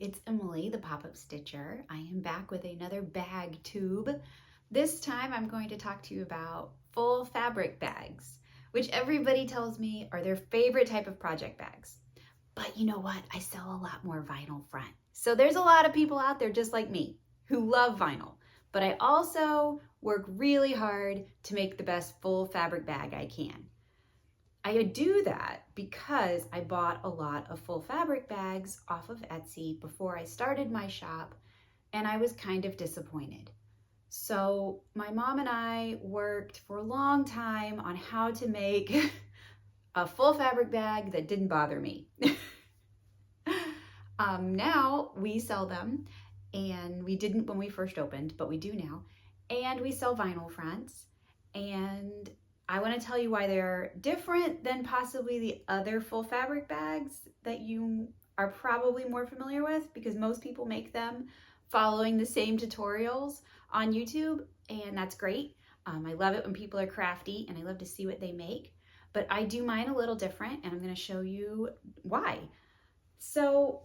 it's Emily, the pop-up stitcher. I am back with another bag tube. This time I'm going to talk to you about full fabric bags, which everybody tells me are their favorite type of project bags. But you know what? I sell a lot more vinyl front. So there's a lot of people out there just like me who love vinyl, but I also work really hard to make the best full fabric bag I can. I do that because I bought a lot of full fabric bags off of Etsy before I started my shop, and I was kind of disappointed. So my mom and I worked for a long time on how to make a full fabric bag that didn't bother me. Now we sell them, and we didn't when we first opened, but we do now. And we sell vinyl fronts, and I want to tell you why they're different than possibly the other full fabric bags that you are probably more familiar with, because most people make them following the same tutorials on YouTube, and that's great. I love it when people are crafty, and I love to see what they make, but I do mine a little different, and I'm going to show you why. So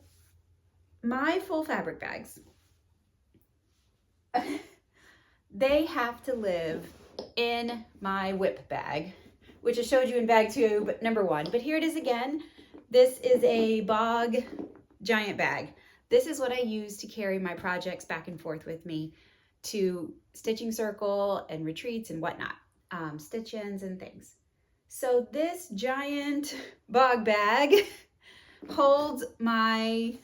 my full fabric bags, they have to live in my whip bag, which I showed you in Bagtube #1, but here it is again. This is a bog giant bag. This is what I use to carry my projects back and forth with me to stitching circle and retreats and whatnot, stitch-ins and things. So this giant bog bag holds my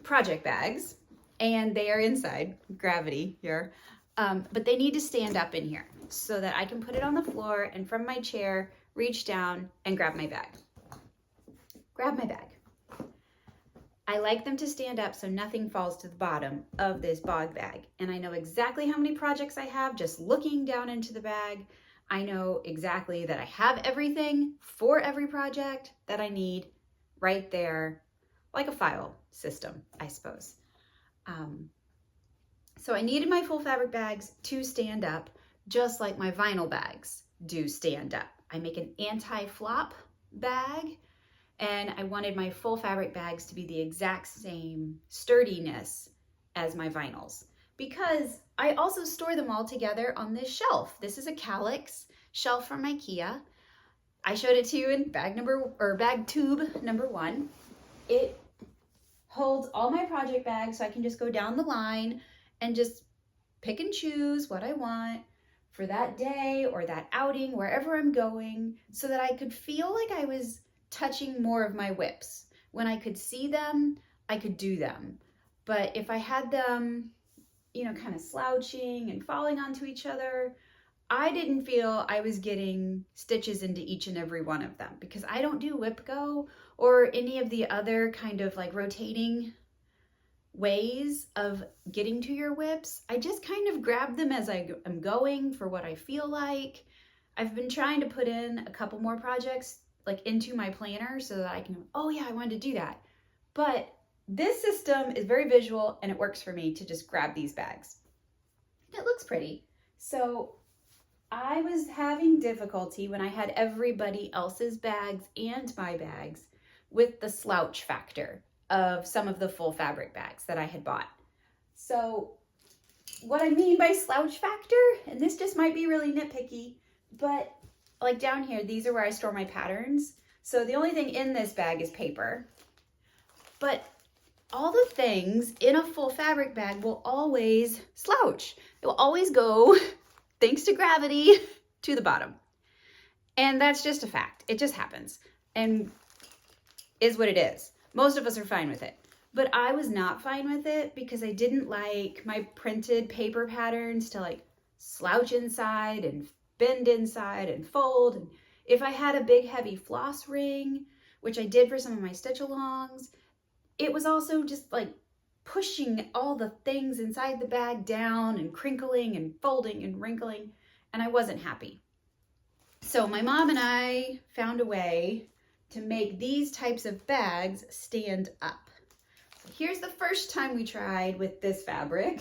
project bags, and they are inside, gravity here. But they need to stand up in here so that I can put it on the floor and from my chair, reach down and grab my bag. Grab my bag. I like them to stand up so nothing falls to the bottom of this bog bag. And I know exactly how many projects I have just looking down into the bag. I know exactly that I have everything for every project that I need right there, like a file system, I suppose. So I needed my full fabric bags to stand up just like my vinyl bags do stand up. I make an anti-flop bag, and I wanted my full fabric bags to be the exact same sturdiness as my vinyls, because I also store them all together on this shelf. This is a kallax shelf from IKEA. I showed it to you in Bagtube #1. It holds all my project bags, so I can just go down the line and just pick and choose what I want for that day or that outing, wherever I'm going, so that I could feel like I was touching more of my whips. When I could see them, I could do them. But if I had them, kind of slouching and falling onto each other, I didn't feel I was getting stitches into each and every one of them, because I don't do whip go or any of the other kind of like rotating ways of getting to your whips. I just kind of grab them as I am going for what I feel like. I've been trying to put in a couple more projects like into my planner so that I can, oh yeah, I wanted to do that. But this system is very visual, and it works for me to just grab these bags. It looks pretty. So I was having difficulty when I had everybody else's bags and my bags with the slouch factor of some of the full fabric bags that I had bought. So what I mean by slouch factor, and this just might be really nitpicky, but like down here, these are where I store my patterns. So the only thing in this bag is paper, but all the things in a full fabric bag will always slouch. It will always go, thanks to gravity, to the bottom. And that's just a fact. It just happens and is what it is. Most of us are fine with it, but I was not fine with it because I didn't like my printed paper patterns to like slouch inside and bend inside and fold. And if I had a big heavy floss ring, which I did for some of my stitch alongs, it was also just like pushing all the things inside the bag down and crinkling and folding and wrinkling, and I wasn't happy. So my mom and I found a way to make these types of bags stand up. So here's the first time we tried with this fabric.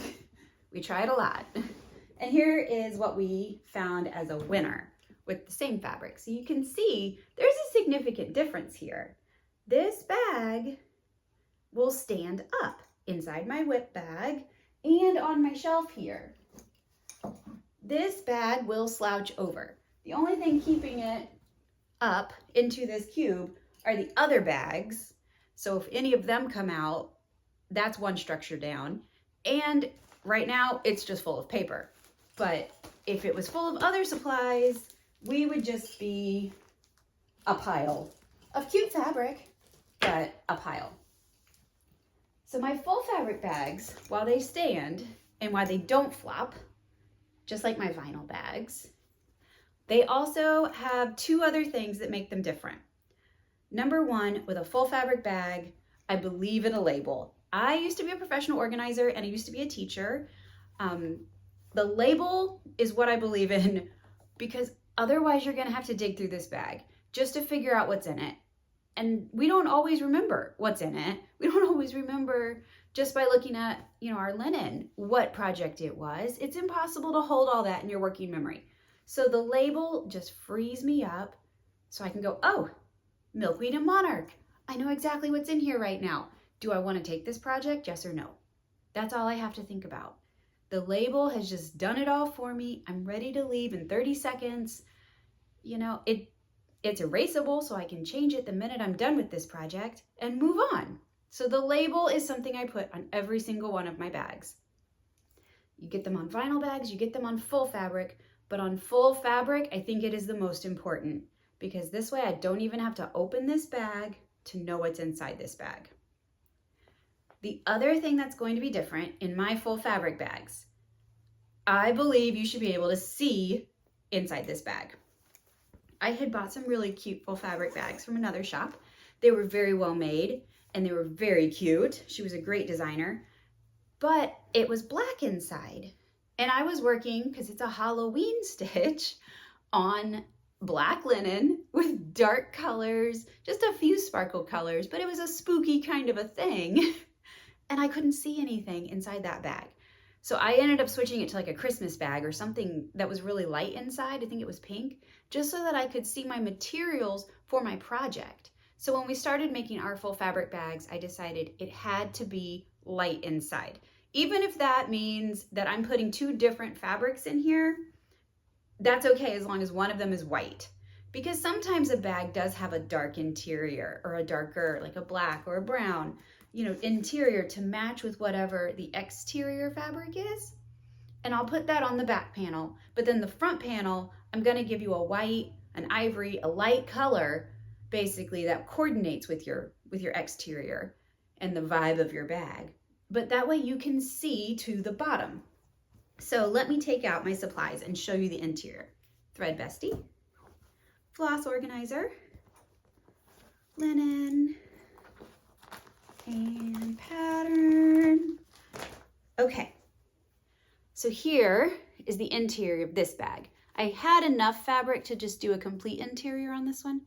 We tried a lot. And here is what we found as a winner with the same fabric. So you can see there's a significant difference here. This bag will stand up inside my whip bag and on my shelf here. This bag will slouch over. The only thing keeping it up into this cube are the other bags. So if any of them come out, that's one structure down. And right now it's just full of paper. But if it was full of other supplies, we would just be a pile of cute fabric, but a pile. So my full fabric bags, while they stand and while they don't flop, just like my vinyl bags, they also have two other things that make them different. Number one, with a full fabric bag, I believe in a label. I used to be a professional organizer and I used to be a teacher. The label is what I believe in because otherwise you're gonna have to dig through this bag just to figure out what's in it. And we don't always remember what's in it. We don't always remember just by looking at, our linen, what project it was. It's impossible to hold all that in your working memory. So the label just frees me up so I can go, oh, Milkweed and Monarch. I know exactly what's in here right now. Do I want to take this project? Yes or no? That's all I have to think about. The label has just done it all for me. I'm ready to leave in 30 seconds. It's erasable, so I can change it the minute I'm done with this project and move on. So the label is something I put on every single one of my bags. You get them on vinyl bags, you get them on full fabric, but on full fabric, I think it is the most important because this way I don't even have to open this bag to know what's inside this bag. The other thing that's going to be different in my full fabric bags, I believe you should be able to see inside this bag. I had bought some really cute full fabric bags from another shop. They were very well made and they were very cute. She was a great designer, but it was black inside. And I was working, because it's a Halloween stitch, on black linen with dark colors, just a few sparkle colors, but it was a spooky kind of a thing. And I couldn't see anything inside that bag. So I ended up switching it to like a Christmas bag or something that was really light inside. I think it was pink, just so that I could see my materials for my project. So when we started making our full fabric bags, I decided it had to be light inside. Even if that means that I'm putting two different fabrics in here, that's okay as long as one of them is white. Because sometimes a bag does have a dark interior or a darker, like a black or a brown, interior to match with whatever the exterior fabric is. And I'll put that on the back panel. But then the front panel, I'm gonna give you a white, an ivory, a light color, basically that coordinates with your exterior and the vibe of your bag. But that way you can see to the bottom. So let me take out my supplies and show you the interior. Thread Bestie, floss organizer, linen, and pattern. Okay, so here is the interior of this bag. I had enough fabric to just do a complete interior on this one,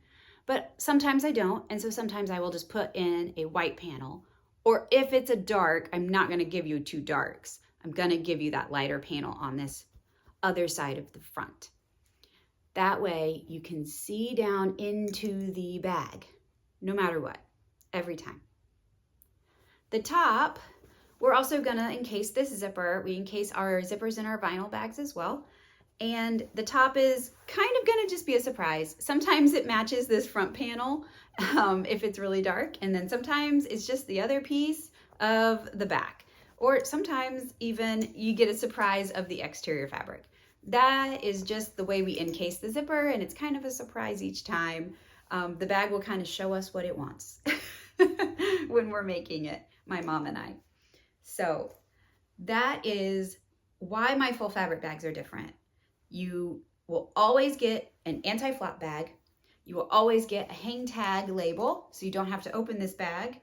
but sometimes I don't, and so sometimes I will just put in a white panel. Or if it's a dark, I'm not gonna give you two darks. I'm gonna give you that lighter panel on this other side of the front. That way you can see down into the bag, no matter what, every time. The top, we're also gonna encase this zipper. We encase our zippers in our vinyl bags as well. And the top is kind of gonna just be a surprise. Sometimes it matches this front panel if it's really dark, and then sometimes it's just the other piece of the back. Or sometimes even you get a surprise of the exterior fabric. That is just the way we encase the zipper, and it's kind of a surprise each time. The bag will kind of show us what it wants when we're making it, my mom and I. So that is why my full fabric bags are different. You will always get an anti-flop bag. You will always get a hang tag label, so you don't have to open this bag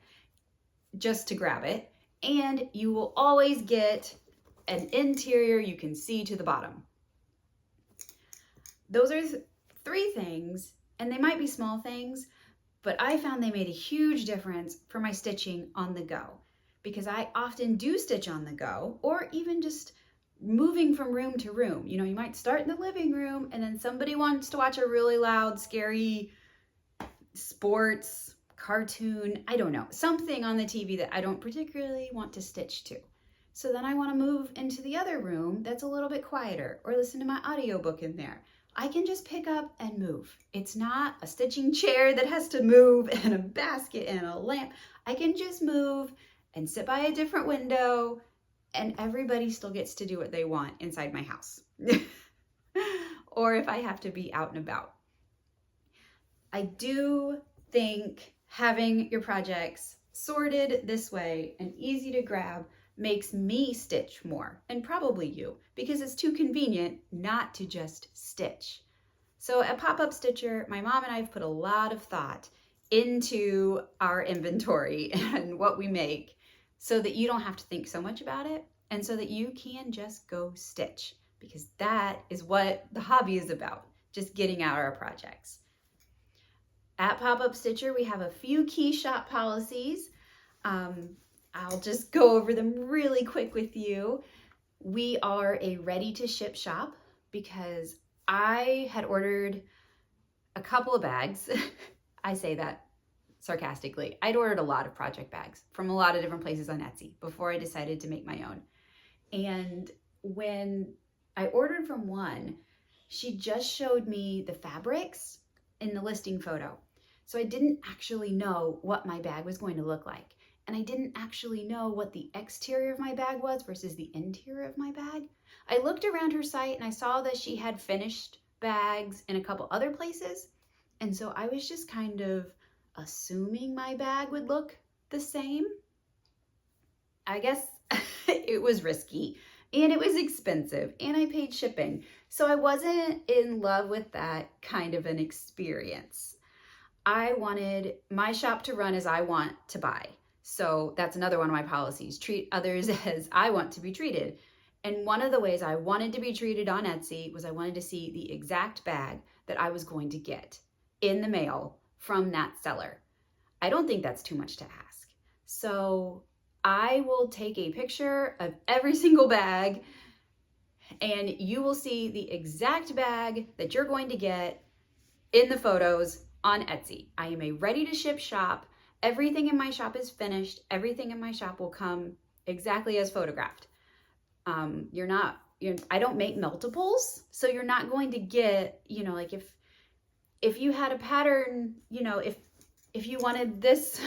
just to grab it. And you will always get an interior you can see to the bottom. Those are three things, and they might be small things, but I found they made a huge difference for my stitching on the go, because I often do stitch on the go, or even just moving from room to room. You might start in the living room and then somebody wants to watch a really loud, scary sports cartoon, I don't know, something on the TV that I don't particularly want to stitch to. So then I want to move into the other room that's a little bit quieter, or listen to my audiobook in there. I can just pick up and move. It's not a stitching chair that has to move and a basket and a lamp. I can just move and sit by a different window, and everybody still gets to do what they want inside my house. Or if I have to be out and about. I do think having your projects sorted this way and easy to grab makes me stitch more, and probably you, because it's too convenient not to just stitch. So at Pop-Up Stitcher, my mom and I have put a lot of thought into our inventory and what we make so that you don't have to think so much about it, and so that you can just go stitch, because that is what the hobby is about, just getting out our projects. At Pop-Up Stitcher, we have a few key shop policies. I'll just go over them really quick with you. We are a ready-to-ship shop because I had ordered a couple of bags. I say that sarcastically. I'd ordered a lot of project bags from a lot of different places on Etsy before I decided to make my own. And when I ordered from one, she just showed me the fabrics in the listing photo. So I didn't actually know what my bag was going to look like. And I didn't actually know what the exterior of my bag was versus the interior of my bag. I looked around her site and I saw that she had finished bags in a couple other places. And so I was just kind of assuming my bag would look the same. I guess it was risky and it was expensive and I paid shipping. So I wasn't in love with that kind of an experience. I wanted my shop to run as I want to buy. So that's another one of my policies. Treat others as I want to be treated. And one of the ways I wanted to be treated on Etsy was I wanted to see the exact bag that I was going to get in the mail from that seller. I don't think that's too much to ask. So I will take a picture of every single bag and you will see the exact bag that you're going to get in the photos on Etsy. I am a ready-to-ship shop. Everything in my shop is finished. Everything in my shop will come exactly as photographed. I don't make multiples, so you're not going to get, like if you had a pattern, if you wanted this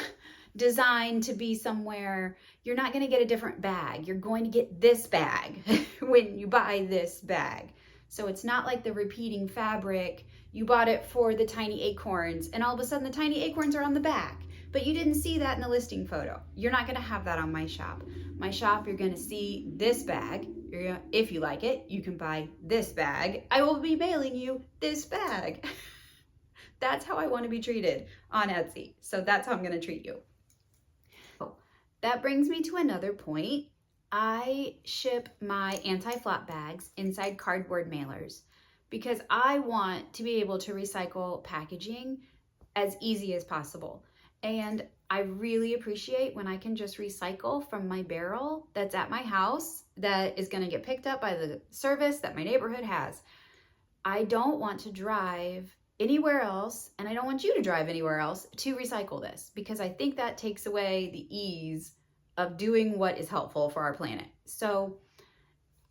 design to be somewhere, you're not going to get a different bag. You're going to get this bag when you buy this bag. So it's not like the repeating fabric. You bought it for the tiny acorns and all of a sudden the tiny acorns are on the back. But you didn't see that in the listing photo. You're not gonna have that on my shop. My shop, you're gonna see this bag. If you like it, you can buy this bag. I will be mailing you this bag. That's how I wanna be treated on Etsy. So that's how I'm gonna treat you. That brings me to another point. I ship my anti-flop bags inside cardboard mailers because I want to be able to recycle packaging as easy as possible. And I really appreciate when I can just recycle from my barrel that's at my house that is going to get picked up by the service that my neighborhood has. I don't want to drive anywhere else, and I don't want you to drive anywhere else to recycle this, because I think that takes away the ease of doing what is helpful for our planet. So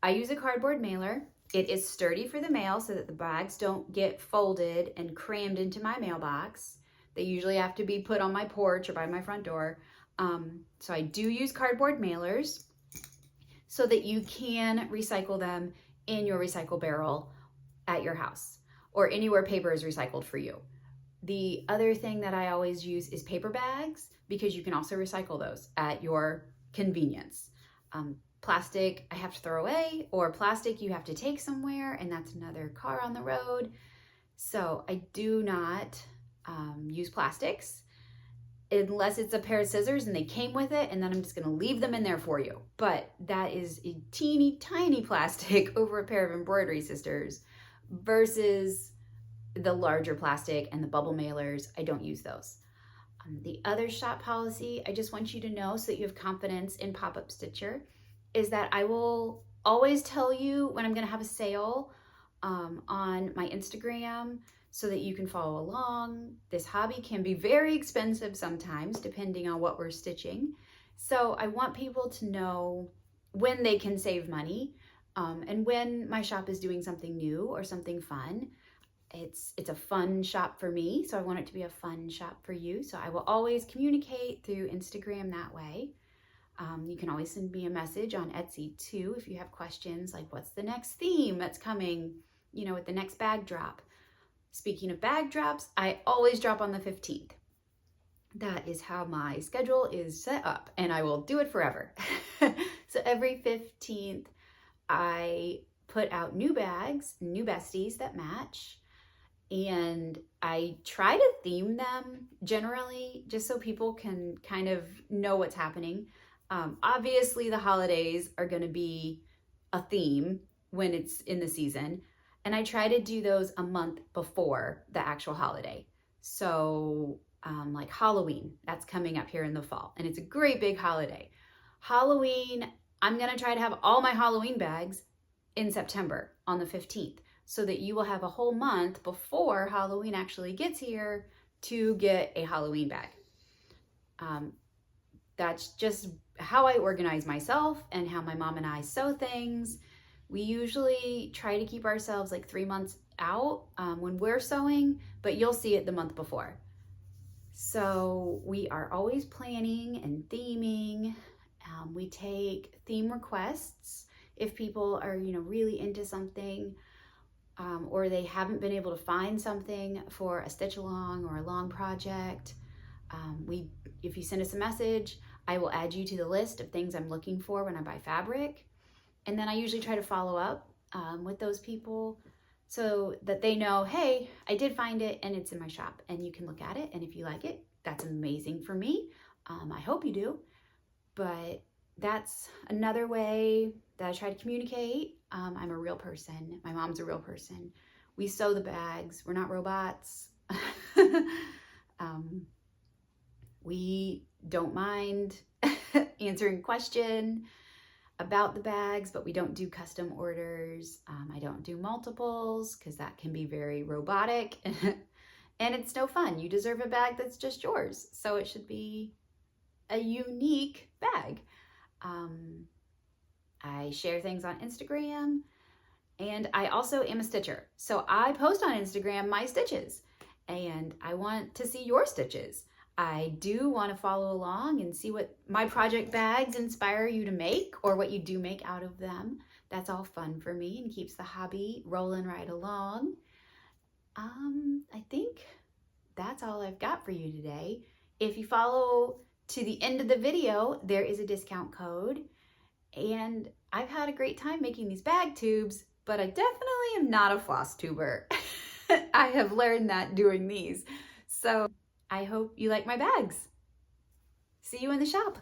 I use a cardboard mailer. It is sturdy for the mail so that the bags don't get folded and crammed into my mailbox. They usually have to be put on my porch or by my front door. So I do use cardboard mailers so that you can recycle them in your recycle barrel at your house or anywhere paper is recycled for you. The other thing that I always use is paper bags, because you can also recycle those at your convenience. Plastic I have to throw away, or plastic you have to take somewhere, and that's another car on the road. So I do not use plastics unless it's a pair of scissors and they came with it, and then I'm just gonna leave them in there for you. But that is a teeny tiny plastic over a pair of embroidery scissors versus the larger plastic and the bubble mailers. I don't use those. The other shop policy I just want you to know so that you have confidence in Pop-Up Stitcher is that I will always tell you when I'm gonna have a sale on my Instagram, so that you can follow along. This hobby can be very expensive sometimes, depending on what we're stitching. So I want people to know when they can save money, and when my shop is doing something new or something fun. It's a fun shop for me, so I want it to be a fun shop for you. So I will always communicate through Instagram that way. You can always send me a message on Etsy too if you have questions like what's the next theme that's coming, you know, with the next bag drop. Speaking of bag drops, I always drop on the 15th. That is how my schedule is set up, and I will do it forever. So every 15th, I put out new bags, new besties that match, and I try to theme them generally just so people can kind of know what's happening. Obviously, the holidays are going to be a theme when it's in the season, and I try to do those a month before the actual holiday. So like Halloween, that's coming up here in the fall, and it's a great big holiday. Halloween, I'm going to try to have all my Halloween bags in September on the 15th, so that you will have a whole month before Halloween actually gets here to get a Halloween bag. That's just how I organize myself and how my mom and I sew things. We usually try to keep ourselves like 3 months out when we're sewing, but you'll see it the month before. So we are always planning and theming. We take theme requests if people are, you know, really into something, or they haven't been able to find something for a stitch along or a long project. If you send us a message, I will add you to the list of things I'm looking for when I buy fabric. And then I usually try to follow up with those people so that they know, hey, I did find it and it's in my shop and you can look at it. And if you like it, that's amazing for me. I hope you do. But that's another way that I try to communicate. I'm a real person. My mom's a real person. We sew the bags. We're not robots. We don't mind answering question about the bags, but we don't do custom orders. I don't do multiples because that can be very robotic and it's no fun. You deserve a bag that's just yours. So it should be a unique bag. I share things on Instagram, and I also am a stitcher. So I post on Instagram my stitches, and I want to see your stitches. I do want to follow along and see what my project bags inspire you to make or what you do make out of them. That's all fun for me and keeps the hobby rolling right along. I think that's all I've got for you today. If you follow to the end of the video, there is a discount code, and I've had a great time making these bag tubes, but I definitely am not a floss tuber. I have learned that doing these. So I hope you like my bags. See you in the shop.